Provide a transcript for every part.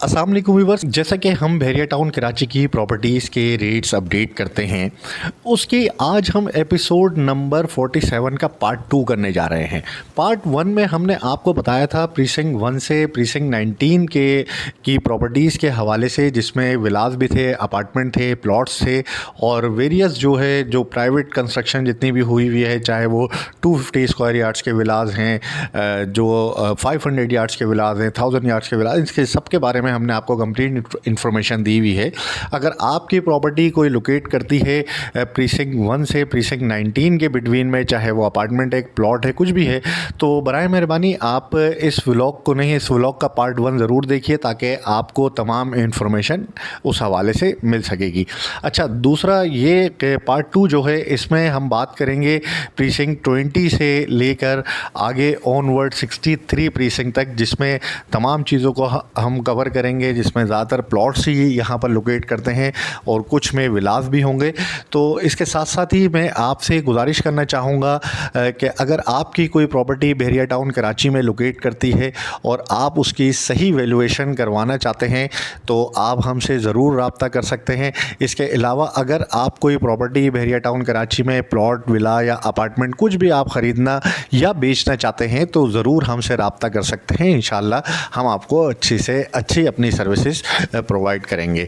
अस्सलाम वालेकुम व्यूअर्स, जैसा कि हम बहरिया टाउन कराची की प्रॉपर्टीज़ के रेट्स अपडेट करते हैं, उसकी आज हम एपिसोड नंबर 47 का पार्ट 2 करने जा रहे हैं। पार्ट 1 में हमने आपको बताया था प्रीसिंक्ट 1 से प्रीसिंक्ट 19 की प्रॉपर्टीज़ के हवाले से, जिसमें विलास भी थे, अपार्टमेंट थे, प्लॉट्स थे और वेरियस जो प्राइवेट कंस्ट्रक्शन जितनी भी हुई है, चाहे वो 250 स्क्वायर यार्ड्स के विलास हैं, जो 500 यार्ड्स के विलास हैं, 1000 यार्ड्स के विलास, इसके सब के बारे में हमने आपको कंप्लीट इन्फॉर्मेशन दी हुई है। अगर आपकी प्रॉपर्टी कोई लोकेट करती है प्रीसिंक्ट 1 से प्रीसिंक्ट 19 के बिटवीन में, चाहे वो अपार्टमेंट है, प्लॉट है, कुछ भी है, तो बराए मेहरबानी आप इस व्लॉग को नहीं, इस व्लॉग का पार्ट 1 ज़रूर देखिए ताकि आपको तमाम इन्फॉर्मेशन उस हवाले से मिल सकेगी। अच्छा, दूसरा ये कि पार्ट 2 जो है, इसमें हम बात करेंगे प्रीसिंक्ट 20 से लेकर आगे ऑनवर्ड 63 प्रीसिंक्ट तक, जिसमें तमाम चीज़ों को हम कवर करेंगे, जिसमें ज़्यादातर प्लॉट्स ही यहाँ पर लोकेट करते हैं और कुछ में विलास भी होंगे। तो इसके साथ साथ ही मैं आपसे गुजारिश करना चाहूँगा कि अगर आपकी कोई प्रॉपर्टी बहरिया टाउन कराची में लोकेट करती है और आप उसकी सही वैल्यूएशन करवाना चाहते हैं तो आप हमसे ज़रूर रब्ता कर सकते हैं। इसके अलावा अगर आप कोई प्रॉपर्टी बहरिया टाउन कराची में प्लॉट, विला या अपार्टमेंट कुछ भी आप ख़रीदना या बेचना चाहते हैं तो ज़रूर हमसे रब्ता कर सकते हैं। इंशाल्लाह हम आपको अच्छी से अच्छी अपनी सर्विसेज प्रोवाइड करेंगे।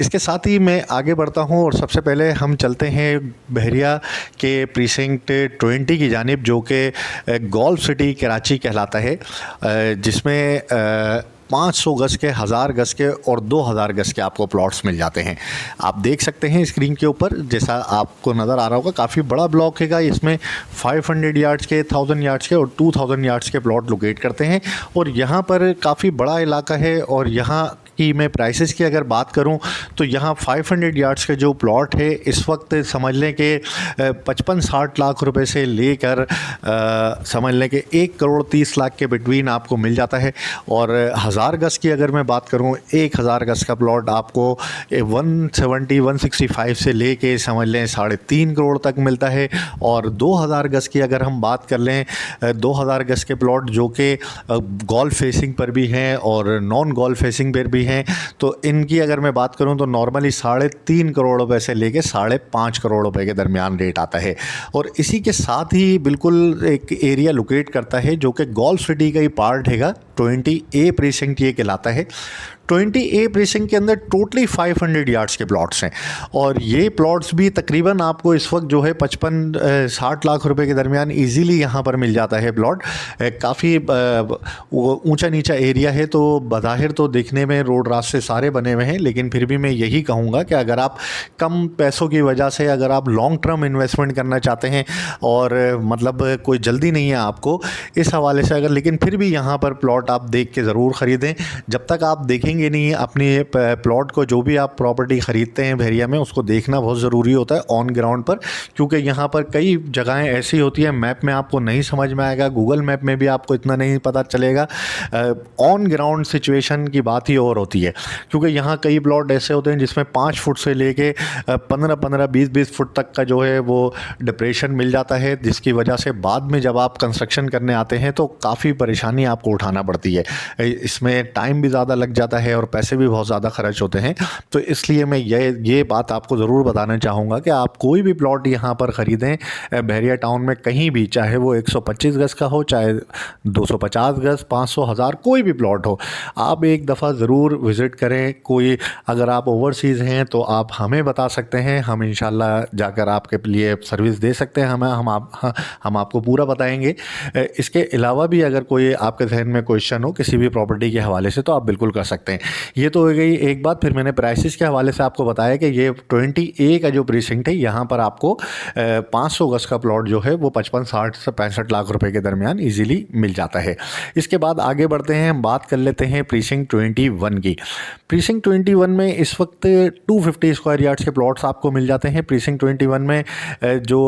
इसके साथ ही मैं आगे बढ़ता हूं और सबसे पहले हम चलते हैं बहरिया के प्रीसिंक्ट 20 की जानिब, जो कि गोल्फ सिटी कराची कहलाता है, जिसमें 500 गज़ के, 1000 गज़ के और 2000 गज़ के आपको प्लॉट्स मिल जाते हैं। आप देख सकते हैं स्क्रीन के ऊपर, जैसा आपको नज़र आ रहा होगा, काफ़ी बड़ा ब्लॉक है। इसमें 500 यार्ड्स के, 1000 यार्ड्स के और 2000 यार्ड्स के प्लॉट लोकेट करते हैं और यहाँ पर काफ़ी बड़ा इलाका है। और यहाँ की मैं प्राइसेस की अगर बात करूं तो यहाँ 500 यार्ड्स के जो प्लॉट है इस वक्त समझ लें कि 55-60 लाख रुपए से लेकर समझ लें कि 1 करोड़ 30 लाख के बिटवीन आपको मिल जाता है। और 1000 गज़ की अगर मैं बात करूं, 1000 गज़ का प्लॉट आपको 170-165 से लेके समझ लें 3.5 करोड़ तक मिलता है। और 2000 गज़ की अगर हम बात कर लें, 2000 गज़ के प्लॉट जो कि गोल्फ फेसिंग पर भी हैं और नॉन गोल्फ फेसिंग पर भी हैं, तो इनकी अगर मैं बात करूं तो नॉर्मली 3.5 करोड़ रुपए से लेके 5.5 करोड़ रुपए के दरमियान रेट आता है। और इसी के साथ ही बिल्कुल एक एरिया लोकेट करता है जो कि गोल्फ सिटी का ही पार्ट हैगा। 20A प्रीसिंक्ट ये कहलाता है। 20A प्रीसिंक्ट के अंदर टोटली 500 यार्ड्स के प्लॉट्स हैं और ये प्लॉट्स भी तकरीबन आपको इस वक्त जो है 55-60 लाख रुपए के दरमियान इजीली यहाँ पर मिल जाता है प्लॉट। काफ़ी ऊंचा नीचा एरिया है, तो बज़ाहिर तो देखने में रोड रास्ते सारे बने हुए हैं, लेकिन फिर भी मैं यही कहूँगा कि अगर आप कम पैसों की वजह से अगर आप लॉन्ग टर्म इन्वेस्टमेंट करना चाहते हैं और मतलब कोई जल्दी नहीं है आपको इस हवाले से, अगर लेकिन फिर भी यहाँ पर प्लॉट आप देख के ज़रूर ख़रीदें। जब तक आप देखेंगे नहीं अपने प्लॉट को, जो भी आप प्रॉपर्टी ख़रीदते हैं बहरिया में, उसको देखना बहुत ज़रूरी होता है ऑन ग्राउंड पर, क्योंकि यहाँ पर कई जगहें ऐसी होती हैं मैप में आपको नहीं समझ में आएगा, गूगल मैप में भी आपको इतना नहीं पता चलेगा। ऑन ग्राउंड सिचुएशन की बात ही और होती है, क्योंकि यहाँ कई प्लॉट ऐसे होते हैं जिसमें 5 फुट से लेके 15-15, 20-20 फुट तक का जो है वो डिप्रेशन मिल जाता है, जिसकी वजह से बाद में जब आप कंस्ट्रक्शन करने आते हैं तो काफ़ी परेशानी आपको उठाना पड़ती है। इसमें टाइम भी ज़्यादा लग जाता है और पैसे भी बहुत ज़्यादा खर्च होते हैं। तो इसलिए मैं ये बात आपको ज़रूर बताना चाहूँगा कि आप कोई भी प्लॉट यहाँ पर ख़रीदें बहरिया टाउन में कहीं भी, चाहे वो 125 गज़ का हो, चाहे 250 गज़, 500, 1000, कोई भी प्लॉट हो, आप एक दफ़ा ज़रूर विज़िट करें। कोई अगर आप ओवरसीज़ हैं तो आप हमें बता सकते हैं, हम इंशाल्लाह जाकर आपके लिए सर्विस दे सकते हैं। हम आपको पूरा बताएंगे। इसके अलावा भी अगर कोई आपके जहन में क्वेश्चन हो किसी भी प्रॉपर्टी के हवाले से तो आप बिल्कुल कर सकते हैं। ये तो हो गई एक बात। फिर मैंने प्राइसेस के हवाले से आपको बताया कि ये 20A का जो प्रीसिंक्ट है, यहाँ पर आपको 500 गज़ का प्लॉट जो है वो 55-60 से 65 लाख रुपए के दरमियान इजीली मिल जाता है। इसके बाद आगे बढ़ते हैं, हम बात कर लेते हैं प्रीसिंक्ट 21 की। प्रीसिंक्ट 21 में इस वक्त 250 स्क्वायर यार्ड्स के प्लॉट्स आपको मिल जाते हैं। प्रीसिंक्ट 21 में जो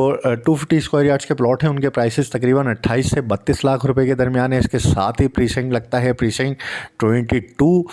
250 स्क्वायर यार्ड्स के प्लॉट हैं उनके प्राइसेस तकरीबन 28 से 32 लाख रुपए के दरमियान है। इसके साथ ही प्रीसिंक्ट लगता है प्रीसिंक्ट 22।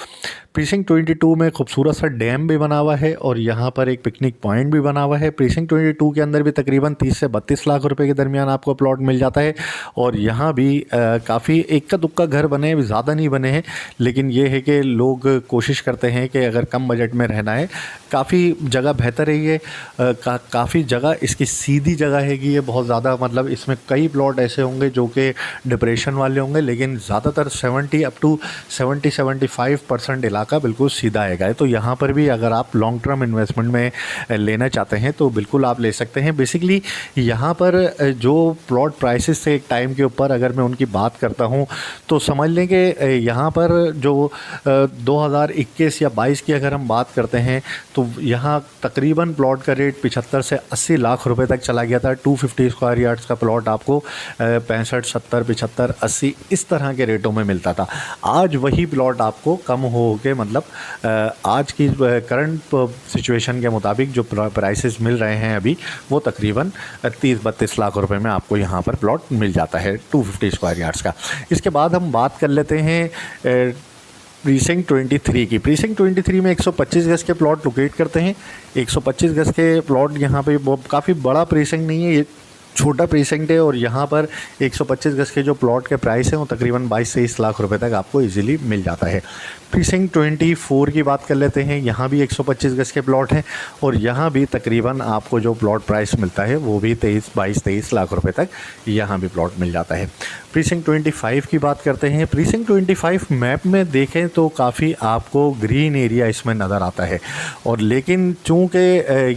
प्रीसिंक्ट 22 में खूबसूरत सा डैम भी बना हुआ है और यहाँ पर एक पिकनिक पॉइंट भी बना हुआ है। प्रीसिंक्ट 22 के अंदर भी तकरीबन 30 से 32 लाख रुपए के दरमियान आपको प्लॉट मिल जाता है। और यहाँ भी काफ़ी इक्का दुक्का घर बने हैं, ज़्यादा नहीं बने हैं, लेकिन ये है कि लोग कोशिश करते हैं कि अगर कम बजट में रहना है, काफ़ी जगह बेहतर है ये। काफ़ी जगह इसकी सीधी जगह हैगी ये, बहुत ज़्यादा, मतलब इसमें कई प्लॉट ऐसे होंगे जो कि डिप्रेशन वाले होंगे, लेकिन ज़्यादातर 70 अप टू 70-75% इलाका बिल्कुल सीधा आएगा। तो यहाँ पर भी अगर आप लॉन्ग टर्म इन्वेस्टमेंट में लेना चाहते हैं तो बिल्कुल आप ले सकते हैं। बेसिकली यहाँ पर जो प्लॉट प्राइसेस थे एक टाइम के ऊपर, अगर मैं उनकी बात करता हूँ तो समझ लें कि यहाँ पर जो 2021 या 22 की अगर हम बात करते हैं तो यहाँ तकरीबन प्लॉट का रेट 75 से 80 लाख रुपए तक चला गया था। 250 स्क्वायर यार्ड्स का प्लॉट आपको 65, 70, 75, 80 इस तरह के रेटों में मिलता था। आज वही प्लॉट आपको कम हो के, मतलब आज की करंट सिचुएशन के मुताबिक जो प्राइसेस मिल रहे हैं अभी, वो तकरीबन 30-32 लाख रुपए में आपको यहाँ पर प्लॉट मिल जाता है 250 स्क्वायर यार्ड्स का। इसके बाद हम बात कर लेते हैं प्रीसिंक्ट 23 की। प्रीसिंक्ट 23 में 125 गज के प्लॉट लोकेट करते हैं। 125 गज के प्लॉट यहाँ पे काफ़ी बड़ा प्रीसिंक्ट नहीं है, ये छोटा प्रीसिंक्ट है। और यहाँ पर 125 गज के जो प्लॉट के प्राइस हैं वो तकरीबन 22-23 लाख रुपए तक आपको इजीली मिल जाता है। प्रीसिंक्ट 24 की बात कर लेते हैं। यहाँ भी 125 गज के प्लॉट हैं और यहाँ भी तकरीबन आपको जो प्लॉट प्राइस मिलता है वो भी 22-23 लाख रुपए तक यहाँ भी प्लॉट मिल जाता है। प्रीसिंक्ट 25 की बात करते हैं। प्रीसिंक्ट 25 मैप में देखें तो काफ़ी आपको ग्रीन एरिया इसमें नज़र आता है, और लेकिन चूँकि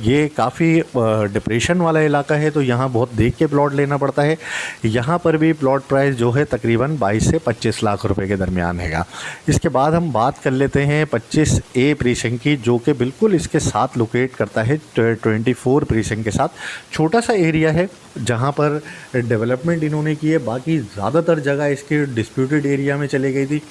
ये काफ़ी डिप्रेशन वाला इलाका है तो यहाँ बहुत देख के प्लॉट लेना पड़ता है। यहाँ पर भी प्लॉट प्राइस जो है तकरीबन 22 से 25 लाख रुपए के दरमियान हैगा। इसके बाद हम बात कर लेते हैं 25A प्रीसिंक्ट की, जो कि बिल्कुल इसके साथ लोकेट करता है 24 प्रीसिंक्ट के साथ। छोटा सा एरिया है जहाँ पर डेवलपमेंट इन्होंने की है, बाकी ज़्यादातर जगह इसके डिस्प्यूटेड एरिया में चली गई थी।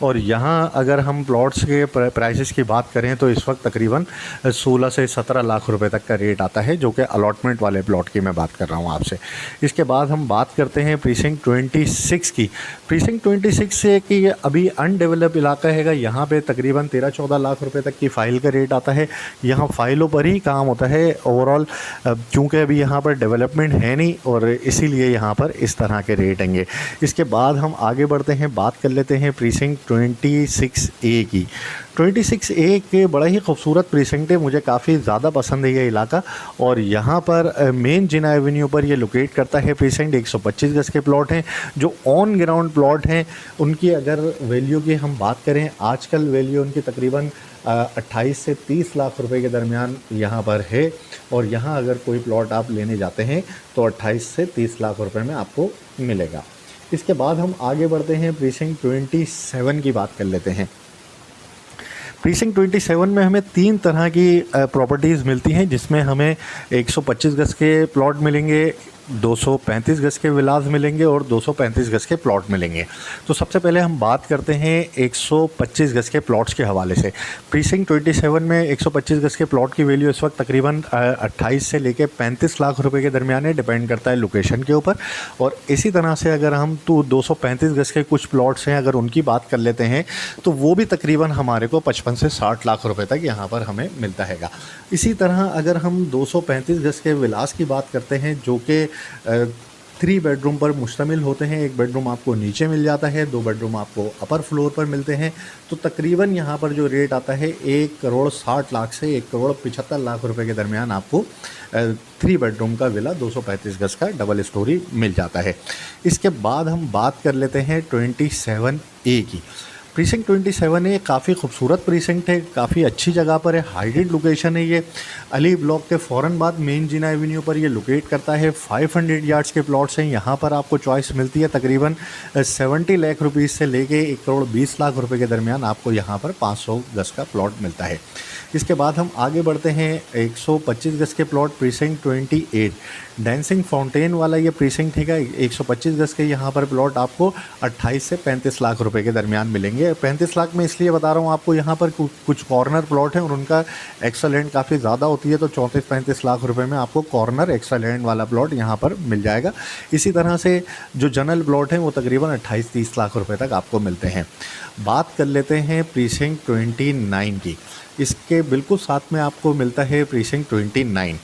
और यहाँ अगर हम प्लॉट्स के प्राइसेस की बात करें तो इस वक्त तकरीबन 16 से 17 लाख रुपए तक का रेट आता है, जो कि अलॉटमेंट वाले प्लॉट की मैं बात कर रहा हूँ आपसे। इसके बाद हम बात करते हैं प्रीसिंक्ट 26 की। प्रीसिंक्ट 26 से कि अभी अनडेवलप इलाका हैगा, यहाँ पे तकरीबन 13-14 लाख रुपए तक की फ़ाइल का रेट आता है। यहाँ फ़ाइलों पर ही काम होता है ओवरऑल, क्योंकि अभी यहाँ पर डेवलपमेंट है नहीं और इसीलिए यहाँ पर इस तरह के रेट होंगे। इसके बाद हम आगे बढ़ते हैं, बात कर लेते हैं प्रीसिंक्ट 26A की। 26A के बड़ा ही खूबसूरत प्रीसिंक्ट है, मुझे काफ़ी ज़्यादा पसंद है ये इलाका। और यहाँ पर मेन जिना एवेन्यू पर ये लोकेट करता है प्रीसिंक्ट। 125 गज के प्लॉट हैं जो ऑन ग्राउंड प्लॉट हैं। उनकी अगर वैल्यू की हम बात करें, आजकल वैल्यू उनकी तकरीबन 28 से 30 लाख रुपए के दरमियान यहाँ पर है। और यहाँ अगर कोई प्लॉट आप लेने जाते हैं तो 28 से 30 लाख रुपए में आपको मिलेगा। इसके बाद हम आगे बढ़ते हैं, प्रीसिंक्ट 27 की बात कर लेते हैं। प्रीसिंक्ट 27 में हमें 3 तरह की प्रॉपर्टीज़ मिलती हैं, जिसमें हमें 125 गज के प्लॉट मिलेंगे, 235 गज के विलास मिलेंगे और 235 गज के प्लॉट मिलेंगे। तो सबसे पहले हम बात करते हैं 125 गज के प्लॉट्स के हवाले से। प्रीसिंक्ट 27 में 125 गज के प्लॉट की वैल्यू इस वक्त तकरीबन 28 से लेकर 35 लाख रुपए के दरमियान है, डिपेंड करता है लोकेशन के ऊपर। और इसी तरह से अगर हम 235 गज के कुछ प्लॉट्स हैं, अगर उनकी बात कर लेते हैं तो वो भी तकरीबन हमारे को 55 से 60 लाख रुपए तक यहाँ पर हमें मिलता हैगा। इसी तरह अगर हम 235 गज के विलास की बात करते हैं, जो कि 3 बेडरूम पर मुश्तमिल होते हैं, 1 बेडरूम आपको नीचे मिल जाता है, 2 बेडरूम आपको अपर फ्लोर पर मिलते हैं, तो तकरीबन यहाँ पर जो रेट आता है 1 करोड़ 60 लाख से 1 करोड़ 75 लाख रुपए के दरमियान आपको 3 बेडरूम का विला 235 गज का डबल स्टोरी मिल जाता है। इसके बाद हम बात कर लेते हैं 27A की। प्रीसिंक्ट 27A काफ़ी खूबसूरत प्रीसिंक्ट है, काफ़ी अच्छी जगह पर है, हाइटेड लोकेशन है। ये अली ब्लॉक के फ़ौरन बाद मेन जिना एवेन्यू पर ये लोकेट करता है। 500 यार्ड्स के प्लॉट्स हैं, यहाँ पर आपको चॉइस मिलती है तकरीबन 70 लाख रुपीज़ से लेके 1 करोड़ 20 लाख रुपए के दरमियान आपको यहाँ पर 500 गज का प्लॉट मिलता है। इसके बाद हम आगे बढ़ते हैं, 125 गज के प्लॉट प्रीसिंक्ट 28 डांसिंग फाउंटेन वाला ये प्रीसिंक्ट है। 125 गज के यहाँ पर प्लॉट आपको 28 से 35 लाख रुपए के दरमियान मिलेंगे। जाएंगे। 35 लाख में इसलिए बता रहा हूँ आपको, यहाँ पर कुछ कॉर्नर प्लॉट हैं और उनका एक्स्ट्रा लैंड काफ़ी ज़्यादा होती है, तो 34-35 लाख रुपए में आपको कॉर्नर एक्स्ट्रा लैंड वाला प्लॉट यहाँ पर मिल जाएगा। इसी तरह से जो जनरल प्लॉट हैं वो तकरीबन 28-30 लाख रुपए तक आपको मिलते हैं। बात कर लेते हैं प्रीसिंक्ट 29 की। इसके बिल्कुल साथ में आपको मिलता है प्रीसिंक्ट 29।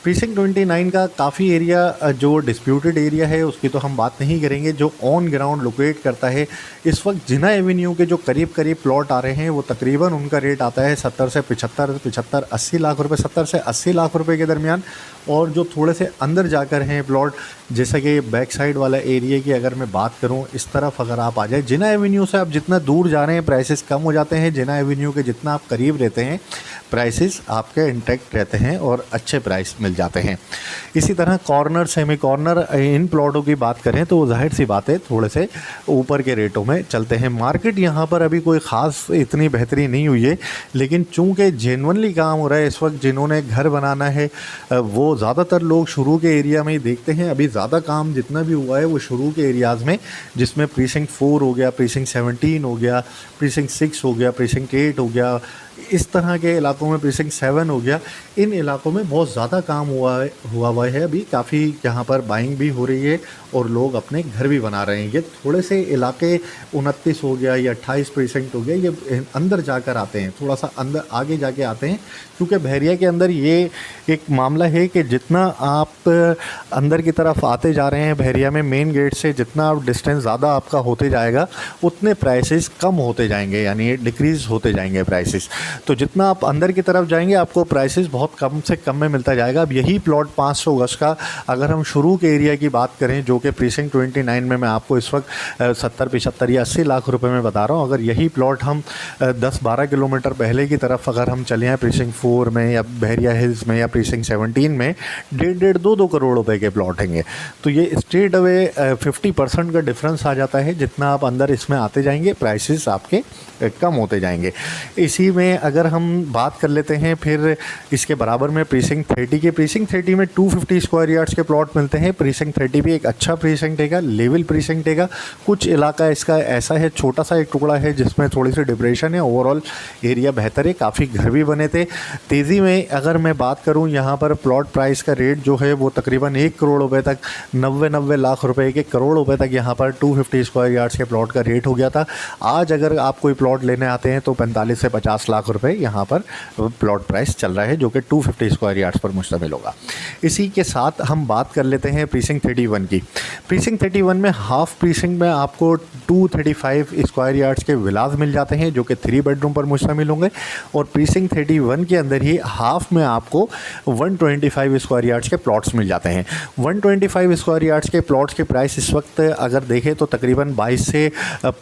प्रीसिंक्ट 29 का काफ़ी एरिया जो डिस्प्यूटेड एरिया है उसकी तो हम बात नहीं करेंगे। जो ऑन ग्राउंड लोकेट करता है, इस वक्त जिना एवेन्यू के जो करीब करीब प्लॉट आ रहे हैं वो तकरीबन उनका रेट आता है 70 से 75 80 लाख रुपए, 70 से 80 लाख रुपए के दरमियान। और जो थोड़े से अंदर जाकर हैं प्लॉट, जैसा कि बैक साइड वाला एरिया की अगर मैं बात करूं, इस तरफ अगर आप आ जाए, जिना एवेन्यू से आप जितना दूर जा रहे हैं प्राइसेस कम हो जाते हैं, जिना एवेन्यू के जितना आप करीब रहते हैं प्राइसेस आपके इंटैक्ट रहते हैं और अच्छे प्राइस मिल जाते हैं। इसी तरह कॉर्नर, सेमी कॉर्नर, इन प्लॉटों की बात करें तो जाहिर सी बात है थोड़े से ऊपर के रेटों में चलते हैं। मार्केट यहाँ पर अभी कोई ख़ास इतनी बेहतरी नहीं हुई है, लेकिन चूँकि जेन्युइनली काम हो रहा है इस वक्त, जिन्होंने घर बनाना है वो ज़्यादातर लोग शुरू के एरिया में ही देखते हैं। अभी ज़्यादा काम जितना भी हुआ है वो शुरू के एरियाज़ में, जिसमें प्रीसिंक्ट 4 हो गया, प्रीसिंक्ट 17 हो गया, प्रीसिंक्ट 6 हो गया, प्रीसिंक्ट 8 हो गया, इस तरह के इलाकों में प्रीसिंक्ट 7 हो गया। इन इलाकों में बहुत ज़्यादा काम हुआ है। अभी काफ़ी यहाँ पर बाइंग भी हो रही है और लोग अपने घर भी बना रहे हैं। ये थोड़े से इलाके 29 हो गया या 28 प्रीसिंक्ट हो गया, ये अंदर जाकर आते हैं, थोड़ा सा अंदर आगे जाके आते हैं, क्योंकि बहरिया के अंदर ये एक मामला है कि जितना आप अंदर की तरफ आते जा रहे हैं बहरिया में मेन गेट से, जितना आप डिस्टेंस ज़्यादा आपका होते जाएगा उतने प्राइसेस कम होते जाएंगे, यानी डिक्रीज़ होते जाएंगे प्राइसेस। तो जितना आप अंदर की तरफ जाएंगे आपको प्राइसेस बहुत कम से कम में मिलता जाएगा। अब यही प्लॉट 500 गज का अगर हम शुरू के एरिया की बात करें, जो कि प्रीसिंक्ट 29 में मैं आपको इस वक्त 70 75 या 80 लाख रुपए में बता रहा हूँ, अगर यही प्लॉट हम 10-12 किलोमीटर पहले की तरफ अगर हम चले हैं प्रीसिंक्ट 4 में या बहरिया हिल्स में या प्रीसिंक्ट 17 में, 1.5-2 करोड़ रुपए के प्लॉट हैंगे। तो ये स्ट्रेट अवे 50% का डिफरेंस आ जाता है। जितना आप अंदर इसमें आते जाएंगे प्राइसेस आपके कम होते जाएंगे। इसी में अगर हम बात कर लेते हैं फिर इसके बराबर में प्रीसिंक्ट 30 के। प्रीसिंक्ट 30 में 250 स्क्वायर यार्ड्स के प्लॉट मिलते हैं। प्रीसिंक्ट 30 भी एक अच्छा प्रीसिंक्ट है, लेवल प्रीसिंक्ट है। कुछ इलाका इसका ऐसा है, छोटा सा एक टुकड़ा है जिसमें थोड़ी सी डिप्रेशन है, ओवरऑल एरिया बेहतर है, काफ़ी घर भी बने थे। तेज़ी में अगर मैं बात करूं, यहाँ पर प्लॉट प्राइस का रेट जो है वो तकरीबन 1 करोड़ रुपए तक, 90 लाख रुपए के, करोड़ रुपए तक यहाँ पर 250 स्क्वायर यार्ड्स के प्लॉट का रेट हो गया था। आज अगर आप कोई प्लॉट लेने आते हैं तो 45 से 50 लाख रुपए यहाँ पर प्लॉट प्राइस चल रहा है, जो कि 250 स्क्वायर यार्ड्स पर मुश्तमिल होगा। इसी के साथ हम बात कर लेते हैं प्रीसिंक्ट 31 की। प्रीसिंक्ट 31 में हाफ प्रीसिंक्ट में आपको 235 स्क्वायर यार्ड्स के विलास मिल जाते हैं, जो कि 3 बेडरूम पर मुश्तमिल होंगे। और प्रीसिंक्ट 31 के अंदर ही हाफ में आपको 125 स्क्वायर यार्ड्स के प्लॉट्स मिल जाते हैं। 125 स्क्वायर यार्ड्स के प्लॉट्स की प्राइस इस वक्त अगर देखें तो तकरीबन 22 से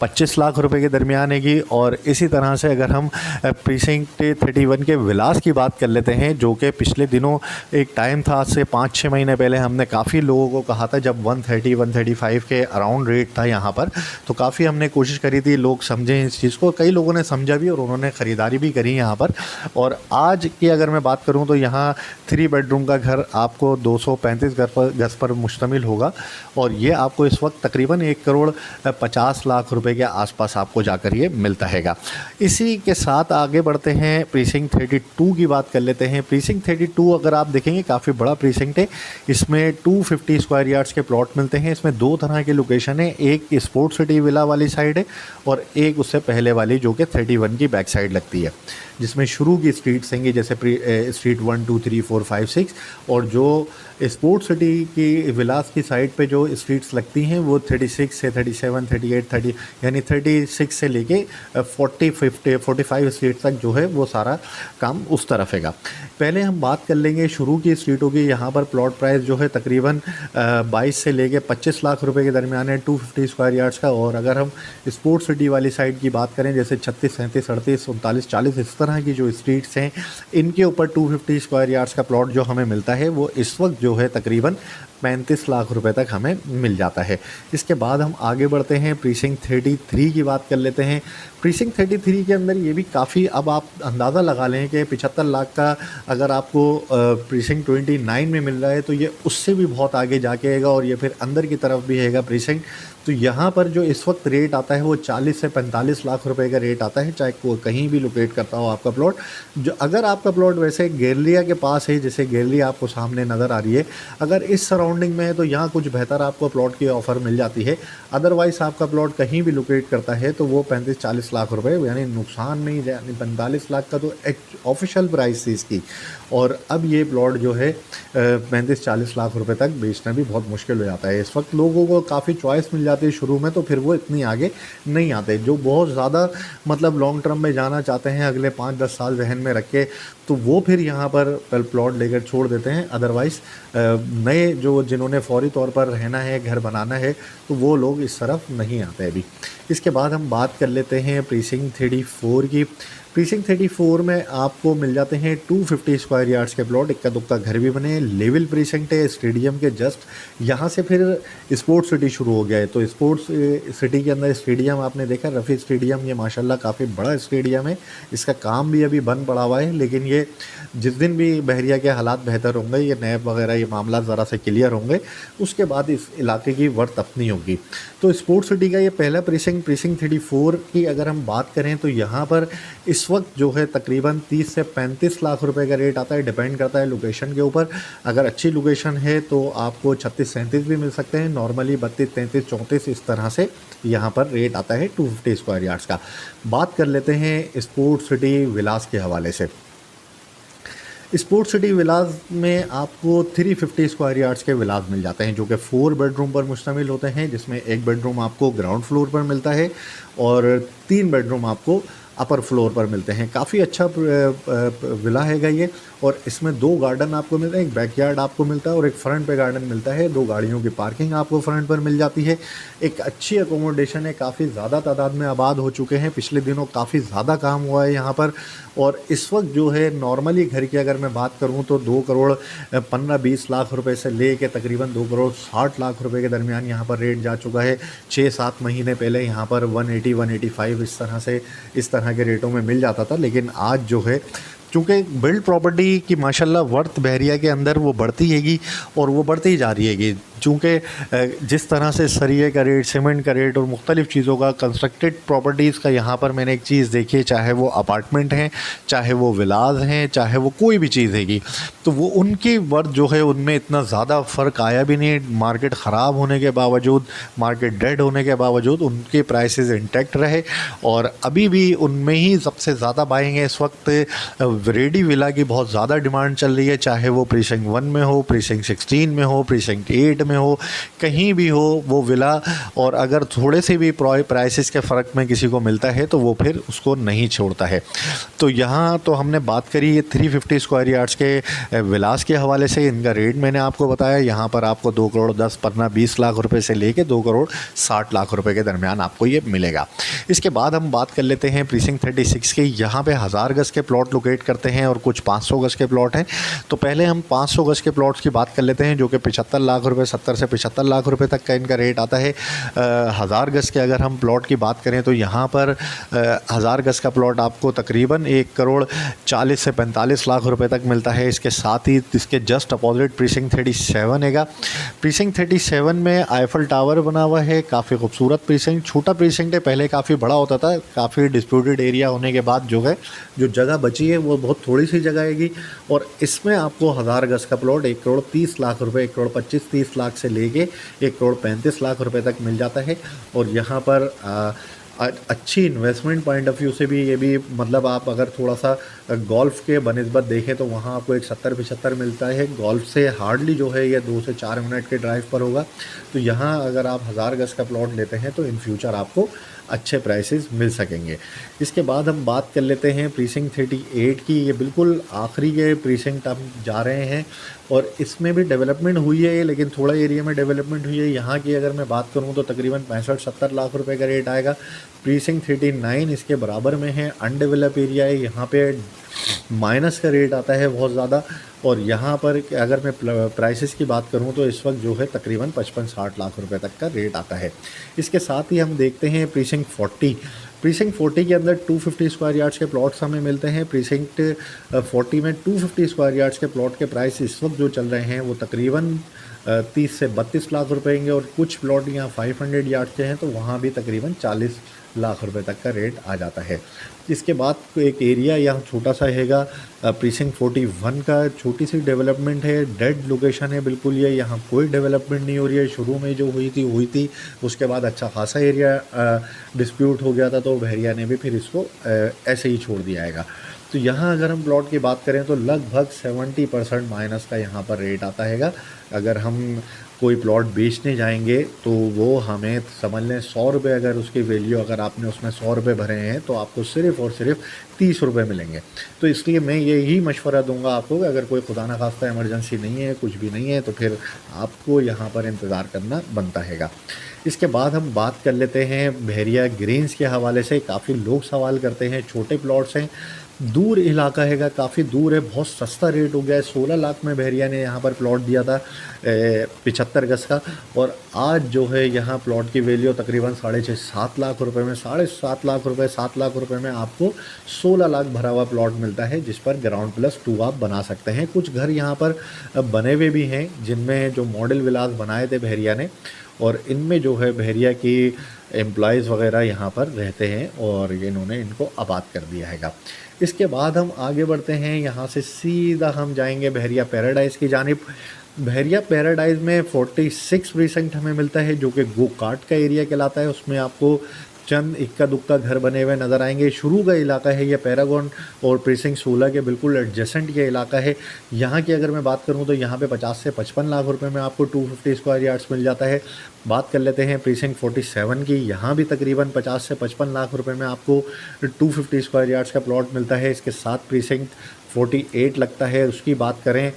25 लाख रुपए के दरमियान है। और इसी तरह से अगर हम प्रीसिंक्ट 31 के विलास की बात कर लेते हैं, जो कि पिछले दिनों एक टाइम था, आज से 5-6 महीने पहले हमने काफ़ी लोगों को कहा था, जब 130-135 के अराउंड रेट था यहाँ पर, तो काफ़ी हमने कोशिश करी थी लोग समझें इस चीज़ को। कई लोगों ने समझा भी और उन्होंने ख़रीदारी भी करी यहाँ पर। और आज की अगर मैं बात करूँ तो यहाँ 3 बेडरूम का घर आपको 235 गज पर मुश्तमिल होगा, और ये आपको इस वक्त तकरीबन 1 करोड़ 50 लाख रुपए के आसपास आपको जाकर ये मिलता हैगा। इसी के साथ आगे बढ़ते हैं, प्रीसिंक्ट 32 की बात कर लेते हैं। प्रीसिंक्ट 32 अगर आप देखेंगे काफ़ी बड़ा प्रीसिंक्ट है। इसमें 250 स्क्वायर यार्ड्स के प्लॉट मिलते हैं। इसमें 2 तरह की लोकेशन है, एक स्पोर्ट्स सिटी विला वाली साइड है और एक उससे पहले वाली जो कि 31 की बैक साइड लगती है, जिसमें शुरू की स्ट्रीट्स हैं जैसे स्ट्रीट 1 2 3 4 5 6, और जो स्पोर्ट्स सिटी की विलास की साइड पे जो स्ट्रीट्स लगती हैं वो 36 से 37 38 30 यानी 36 से लेके 40 50 45 स्ट्रीट तक जो है वो सारा काम उस तरफ हैगा। पहले हम बात कर लेंगे शुरू की स्ट्रीटों की। यहाँ पर प्लॉट प्राइस जो है तकरीबन 22 से लेके 25 लाख रुपए के दरमियान है, 250 स्क्वायर यार्ड्स का। और अगर हम स्पोर्ट्स सिटी वाली साइड की बात करें, जैसे 36 37 38 39 40 इस तरह की जो स्ट्रीट्स हैं, इनके ऊपर 250 स्क्वायर यार्ड्स का प्लॉट जो हमें मिलता है वो इस वक्त जो है तकरीबन 35 लाख रुपए तक हमें मिल जाता है। इसके बाद हम आगे बढ़ते हैं, प्रीसिंक्ट 33 की बात कर लेते हैं। प्रीसिंक्ट 33 के अंदर ये भी काफ़ी, अब आप अंदाज़ा लगा लें कि 75 लाख का अगर आपको प्रीसिंक्ट 29 में मिल रहा है तो ये उससे भी बहुत आगे जाके आएगा और ये फिर अंदर की तरफ भी आएगा प्रीसिंक्ट। तो यहाँ पर जो इस वक्त रेट आता है वो 40 से 45 लाख रुपए का रेट आता है, चाहे वो कहीं भी लोकेट करता हो आपका प्लॉट। जो अगर आपका प्लॉट वैसे गेरलिया के पास है, जैसे गेरलिया आपको सामने नज़र आ रही है, अगर इस सराउंडिंग में है तो यहाँ कुछ बेहतर आपको प्लॉट की ऑफ़र मिल जाती है। अदरवाइज़ आपका प्लॉट कहीं भी लोकेट करता है तो वो 35-40 लाख रुपए यानी नुकसान नहीं, यानी 45 लाख का तो एक ऑफिशियल प्राइस थी इसकी, और अब ये प्लॉट जो है 35-40 लाख रुपए तक बेचना भी बहुत मुश्किल हो जाता है। इस वक्त लोगों को काफ़ी चॉइस मिल जाती है शुरू में, तो फिर वो इतनी आगे नहीं आते। जो बहुत ज़्यादा मतलब लॉन्ग टर्म में जाना चाहते हैं, अगले 5-10 साल जहन में रख के, तो वो फिर यहाँ पर प्लॉट लेकर छोड़ देते हैं। अदरवाइज़ नए जो जिन्होंने फौरी तौर पर रहना है, घर बनाना है, तो वो लोग इस तरफ नहीं आते अभी। इसके बाद हम बात कर लेते हैं प्रीसिंक्ट 34 की। प्रीसिंक्ट 34 में आपको मिल जाते हैं 250 स्क्वायर यार्ड्स के प्लॉट, इक्का दुक्का घर भी बने, लेवल प्रीसिंक्ट है स्टेडियम के जस्ट। यहाँ से फिर स्पोर्ट्स सिटी शुरू हो गया है, तो स्पोर्ट्स सिटी के अंदर स्टेडियम आपने देखा, रफ़ी स्टेडियम, ये माशाल्लाह काफ़ी बड़ा स्टेडियम है। इसका काम भी अभी बंद पड़ा हुआ है, लेकिन ये जिस दिन भी बहरिया के हालात बेहतर होंगे, ये नैब वगैरह ये मामला ज़रा से क्लियर होंगे, उसके बाद इस इलाके की वर्थ अपनी होगी। तो स्पोर्ट्स सिटी का ये पहला प्रीसिंक्ट 34 की अगर हम बात करें तो यहाँ पर इस वक्त जो है तकरीबन 30 से 35 लाख रुपए का रेट आता है, डिपेंड करता है लोकेशन के ऊपर। अगर अच्छी लोकेशन है तो आपको 36-37 भी मिल सकते हैं, नॉर्मली 32-33-34 इस तरह से यहाँ पर रेट आता है 250 स्क्वायर यार्ड्स का। बात कर लेते हैं स्पोर्ट्स सिटी विलास के हवाले से। स्पोर्ट्स सिटी विलास में आपको 350 स्क्वायर यार्ड्स के विलास मिल जाते हैं, जो कि 4 बेडरूम पर मुश्तमिल होते हैं, जिसमें 1 बेडरूम आपको ग्राउंड फ्लोर पर मिलता है और 3 बेडरूम आपको अपर फ्लोर पर मिलते हैं। काफ़ी अच्छा विला हैगा ये, और इसमें 2 गार्डन आपको मिलते हैं, एक बैकयार्ड आपको मिलता है और एक फ्रंट पे गार्डन मिलता है। 2 गाड़ियों की पार्किंग आपको फ्रंट पर मिल जाती है। एक अच्छी अकोमोडेशन है, काफ़ी ज़्यादा तादाद में आबाद हो चुके हैं, पिछले दिनों काफ़ी ज़्यादा काम हुआ है यहाँ पर। और इस वक्त जो है नॉर्मली घर की अगर मैं बात करूँ तो 2 करोड़ 15-20 लाख रुपए से ले के तकरीबन 2 करोड़ 60 लाख रुपए के दरमियान यहाँ पर रेट जा चुका है। 6-7 महीने पहले यहाँ पर 180-185 इस तरह के रेटों में मिल जाता था, लेकिन आज जो है चूँकि बिल्ड प्रॉपर्टी की माशाल्लाह वर्थ बहरिया के अंदर वो बढ़ती हैगी और वो बढ़ती ही जा रही हैगी। चूँकि जिस तरह से सरिये का रेट, सीमेंट का रेट और मुख्तलिफ़ चीज़ों का, कंस्ट्रक्टेड प्रॉपर्टीज़ का यहाँ पर मैंने एक चीज़ देखी है, चाहे वो अपार्टमेंट हैं, चाहे वो विलाज हैं, चाहे वो कोई भी चीज़ हैगी, तो वो उनकी वर्थ जो है उनमें इतना ज़्यादा फ़र्क आया भी नहीं। मार्केट ख़राब होने के बावजूद, मार्केट डेड होने के बावजूद उनके प्राइसेस इंटैक्ट रहे, और अभी भी उनमें ही सबसे ज़्यादा बाइंग है। इस वक्त रेडी विला की बहुत ज़्यादा डिमांड चल रही है, चाहे वो प्रीसिंक्ट 1 में हो, प्रीसिंक्ट 16 में हो, प्रीसिंक्ट 8 में हो, कहीं भी हो वो विला। और अगर थोड़े से भी प्राइसेस के फ़र्क में किसी को मिलता है तो वो फिर उसको नहीं छोड़ता है। तो यहाँ तो हमने बात करी 350 स्क्वायर यार्ड्स के विलास के हवाले से, इनका रेट मैंने आपको बताया। यहाँ पर आपको 2 करोड़ 10, 15, 20 लाख रुपए से लेके 2 करोड़ 60 लाख रुपए के दरमियान आपको ये मिलेगा। इसके बाद हम बात कर लेते हैं प्रीसिंक्ट 36 के। यहाँ पे 1000 गज़ के प्लॉट लोकेट करते हैं और कुछ 500 गज़ के प्लॉट हैं। तो पहले हम 500 गज़ के प्लॉट्स की बात कर लेते हैं, जो कि 75 लाख रुपए, 70 से 75 लाख रुपए तक का इनका रेट आता है। 1000 गज़ के अगर हम प्लॉट की बात करें तो यहाँ पर 1000 गज़ का प्लॉट आपको तकरीबन 1 करोड़ 40 से 45 लाख रुपए तक मिलता है। इसके साथ ही इसके जस्ट अपोजिट प्रीसिंक्ट 37 हैगा। प्रीसिंक्ट 37 में आईफल टावर बना हुआ है, काफ़ी खूबसूरत प्रीसिंक्ट, छोटा प्रीसिंक्ट है, पहले काफ़ी बड़ा होता था। काफ़ी डिस्प्यूटेड एरिया होने के बाद जो है जो जगह बची है वो बहुत थोड़ी सी जगह हैगी, और इसमें आपको 1000 गज़ का प्लॉट 1 करोड़ 30 लाख रुपए, 1 करोड़ 25-30 लाख से लेके 1 करोड़ 35 लाख रुपए तक मिल जाता है। और यहाँ पर अच्छी इन्वेस्टमेंट पॉइंट ऑफ व्यू से भी ये भी, मतलब आप अगर थोड़ा सा गोल्फ़ के बनिस्बत देखें तो वहाँ आपको एक 70-75 मिलता है। गोल्फ़ से हार्डली जो है ये 2 से 4 मिनट के ड्राइव पर होगा। तो यहाँ अगर आप 1000 गज़ का प्लॉट लेते हैं तो इन फ्यूचर आपको अच्छे प्राइसेस मिल सकेंगे। इसके बाद हम बात कर लेते हैं प्रीसिंक्ट 38 की। ये बिल्कुल आखिरी के प्रीसिंक्ट हम जा रहे हैं, और इसमें भी डेवलपमेंट हुई है, लेकिन थोड़ा एरिया में डेवलपमेंट हुई है। यहाँ की अगर मैं बात करूँ तो तकरीबन 65-70 लाख रुपए का रेट आएगा। प्रीसिंक्ट 39 इसके बराबर में है, अनडेवलप एरिया है, यहाँ पे माइनस का रेट आता है बहुत ज़्यादा। और यहाँ पर अगर मैं प्राइसेस की बात करूँ तो इस वक्त जो है तकरीबन 55-60 लाख रुपए तक का रेट आता है। इसके साथ ही हम देखते हैं प्रीसिंक्ट 40। प्रीसिंक्ट 40 के अंदर 250 स्क्वायर यार्ड्स के प्लॉट्स हमें मिलते हैं। प्रीसिंक्ट 40 में 250 स्क्वायर यार्ड्स के प्लॉट के प्राइस इस वक्त जो चल रहे हैं वो तकरीबन 30 से 32 लाख रुपए होंगे, और कुछ प्लॉट यहाँ 500 यार्ड के हैं तो वहाँ भी तकरीबन 40 लाख रुपए तक का रेट आ जाता है। इसके बाद एक एरिया यहाँ छोटा सा हैगा प्रीसिंक्ट 41 का, छोटी सी डेवलपमेंट है, डेड लोकेशन है बिल्कुल ये, यहाँ कोई डेवलपमेंट नहीं हो रही है। शुरू में जो हुई थी उसके बाद अच्छा खासा एरिया डिस्प्यूट हो गया था तो बहरिया ने भी फिर इसको ऐसे ही छोड़ दिया है। तो यहाँ अगर हम प्लॉट की बात करें तो लगभग 70% माइनस का यहाँ पर रेट आता है। अगर हम कोई प्लॉट बेचने जाएंगे तो वो हमें समझ लें 100 रुपये, अगर उसकी वैल्यू अगर आपने उसमें 100 रुपये भरे हैं तो आपको सिर्फ़ और सिर्फ 30 रुपये मिलेंगे। तो इसलिए मैं यही मशवरा दूंगा आपको कि अगर कोई खुदा न खास्ता इमरजेंसी नहीं है, कुछ भी नहीं है, तो फिर आपको यहाँ पर इंतज़ार करना बनता है। इसके बाद हम बात कर लेते हैं बहरिया ग्रीन्स के हवाले से। काफ़ी लोग सवाल करते हैं, छोटे प्लॉट्स हैं, दूर इलाका हैगा, काफ़ी दूर है, बहुत सस्ता रेट हो गया है। 16 लाख में बहरिया ने यहाँ पर प्लॉट दिया था 75 गज का, और आज जो है यहाँ प्लॉट की वैल्यू तकरीबन 6.5-7 लाख रुपए में, 7.5 लाख रुपए, 7 लाख रुपए में आपको 16 लाख भरा हुआ प्लॉट मिलता है, जिस पर ग्राउंड प्लस 2 आप बना सकते हैं। कुछ घर यहाँ पर बने हुए भी हैं जिनमें जो मॉडल विलास बनाए थे बहरिया ने, और इनमें जो है बहरिया की एम्प्लॉयज़ वगैरह यहाँ पर रहते हैं और इन्होंने इनको आबाद कर दिया है। इसके बाद हम आगे बढ़ते हैं, यहाँ से सीधा हम जाएंगे बहरिया पैराडाइज़ की जानिब। बहरिया पैराडाइज़ में 46 प्रीसिंक्ट हमें मिलता है जो कि गो कार्ट का एरिया कहलाता है। उसमें आपको चंद इक्का दुक्का घर बने हुए नज़र आएंगे। शुरू का इलाका है ये पैरागॉन और प्रीसिंक्ट 16 के बिल्कुल एडजेसेंट ये इलाका है। यहाँ की अगर मैं बात करूँ तो यहाँ पे 50 से 55 लाख रुपए में आपको 250 स्क्वायर यार्ड्स मिल जाता है। बात कर लेते हैं प्रीसिंक्ट 47 की, यहाँ भी तकरीबन 50 से 55 लाख रुपए में आपको 250 स्क्वायर यार्ड्स का प्लॉट मिलता है। इसके साथ प्रीसिंक्ट 48 लगता है, उसकी बात करें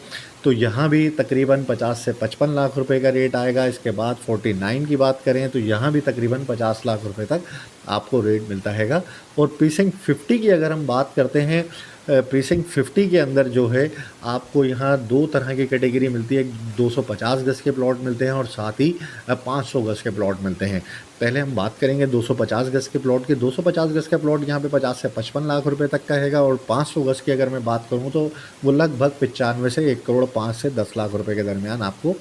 तो यहाँ भी तकरीबन 50 से 55 लाख रुपए का रेट आएगा। इसके बाद 49 की बात करें तो यहाँ भी तकरीबन 50 लाख रुपए तक आपको रेट मिलता है। और प्रीसिंक्ट 50 की अगर हम बात करते हैं, प्रीसिंक्ट 50 के अंदर जो है आपको यहाँ दो तरह की कैटेगरी मिलती है। 250 गज के प्लॉट मिलते हैं और साथ ही 500 गज के प्लॉट मिलते हैं। पहले हम बात करेंगे 250 गज के प्लॉट की। 250 गज का प्लॉट यहाँ पे 50 से 55 लाख रुपए तक का हैगा, और 500 गज की अगर मैं बात करूँ तो वो लगभग 95 से 1 करोड़ 5 से 10 लाख रुपए के दरमियान आपको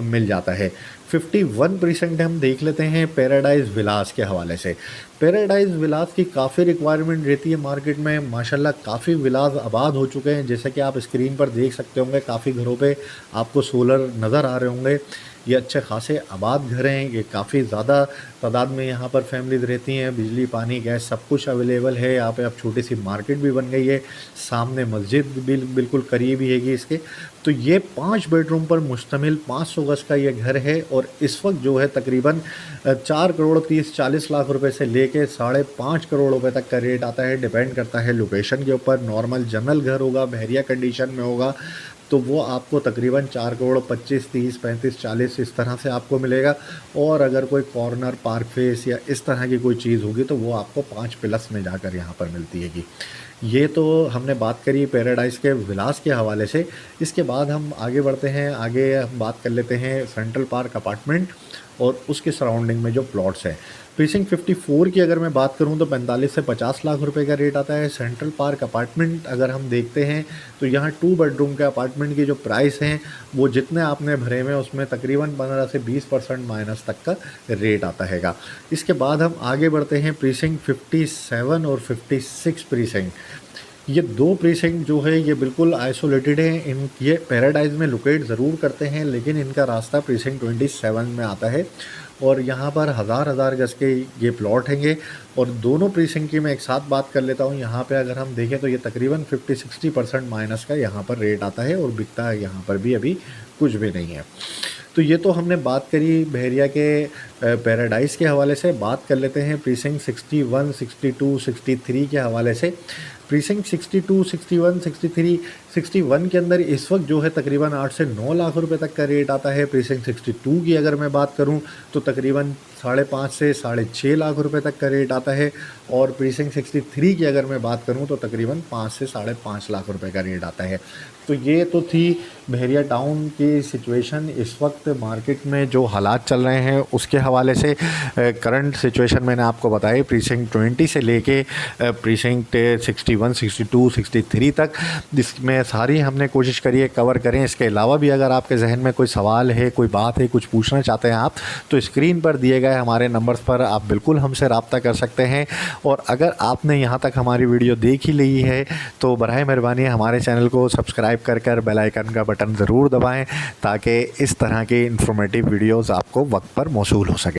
मिल जाता है। 51% हम देख लेते हैं पैराडाइज़ विलास के हवाले से। पैराडाइज़ विलास की काफ़ी रिक्वायरमेंट रहती है मार्केट में। माशाल्लाह काफ़ी विलास आबाद हो चुके हैं, जैसे कि आप स्क्रीन पर देख सकते होंगे। काफ़ी घरों पे आपको सोलर नज़र आ रहे होंगे। ये अच्छे खासे आबाद घर हैं, ये काफ़ी ज़्यादा तादाद में यहाँ पर फैमिलीज रहती हैं। बिजली, पानी, गैस सब कुछ अवेलेबल है यहाँ पे। अब छोटी सी मार्केट भी बन गई है, सामने मस्जिद भी बिल्कुल करीब ही हैगी इसके। तो ये 5 बेडरूम पर मुश्तमिल 500 गज का ये घर है, और इस वक्त जो है तकरीबन 4 करोड़ 30-40 लाख रुपए से लेके 5.5 करोड़ रुपए तक का रेट आता है। डिपेंड करता है लोकेशन के ऊपर। नॉर्मल जनरल घर होगा, बहरिया कंडीशन में होगा, तो वो आपको तकरीबन 4 करोड़ 25, 30, 35, 40 इस तरह से आपको मिलेगा। और अगर कोई कॉर्नर, पार्क फेस या इस तरह की कोई चीज़ होगी तो वो आपको 5+ में जाकर यहाँ पर मिलती है। ये तो हमने बात करी पैराडाइज़ के विलास के हवाले से। इसके बाद हम आगे बढ़ते हैं, आगे हम बात कर लेते हैं सेंट्रल पार्क अपार्टमेंट और उसके सराउंडिंग में जो प्लॉट्स हैं। प्रीसिंक्ट 54 की अगर मैं बात करूं तो 45 से 50 लाख रुपए का रेट आता है। सेंट्रल पार्क अपार्टमेंट अगर हम देखते हैं तो यहाँ 2 बेडरूम के अपार्टमेंट की जो प्राइस हैं वो जितने आपने भरे में उसमें तकरीबन 15 से 20% माइनस तक का रेट आता है। इसके बाद हम आगे बढ़ते हैं प्रीसिंक्ट 57 और 56 प्रीसिंक्ट। ये 2 प्रीसिंक्ट जो है ये बिल्कुल आइसोलेटेड हैं। इन ये पैराडाइज़ में लोकेट ज़रूर करते हैं, लेकिन इनका रास्ता प्रीसिंक्ट 27 में आता है, और यहाँ पर हज़ार गज के ये प्लॉट हैंगे। और दोनों प्रीसिंक्ट की मैं एक साथ बात कर लेता हूँ। यहाँ पे अगर हम देखें तो ये तकरीबन 50-60% माइनस का यहाँ पर रेट आता है, और बिकता है यहाँ पर भी अभी कुछ भी नहीं है। तो ये तो हमने बात करी बहरिया के पैराडाइज़ के हवाले से। बात कर लेते हैं प्रीसिंक्ट 61, 62, 63 के हवाले से। प्रीसिंक्ट 62, 61, 63, 61 के अंदर इस वक्त जो है तकरीबन 8 से 9 लाख रुपए तक का रेट आता है। प्रीसिंक्ट 62 की अगर मैं बात करूं तो तकरीबन 5.5 से 6.5 लाख रुपए तक का रेट आता है। और प्रीसिंक्ट 63 की अगर मैं बात करूं तो तकरीबन 5 से 5.5 लाख रुपए का रेट आता है। तो ये तो थी बहरिया टाउन की सिचुएशन। इस वक्त मार्केट में जो हालात चल रहे हैं उसके हवाले से करंट सिचुएशन मैंने आपको बताई प्रीसिंक्ट 20 से लेके प्रीसिंक्ट 61, 62, 63 तक, जिसमें सारी हमने कोशिश करी है कवर करें। इसके अलावा भी अगर आपके जहन में कोई सवाल है, कोई बात है, कुछ पूछना चाहते हैं आप, तो स्क्रीन पर दिए गए हमारे नंबर्स पर आप बिल्कुल हमसे रब्ता कर सकते हैं। और अगर आपने यहाँ तक हमारी वीडियो देख ही ली है तो बराए मेहरबानी हमारे चैनल को सब्सक्राइब कर बेल आइकन का बटन ज़रूर दबाएं ताकि इस तरह के इंफॉर्मेटिव वीडियोस आपको वक्त पर मौसूल हो सके।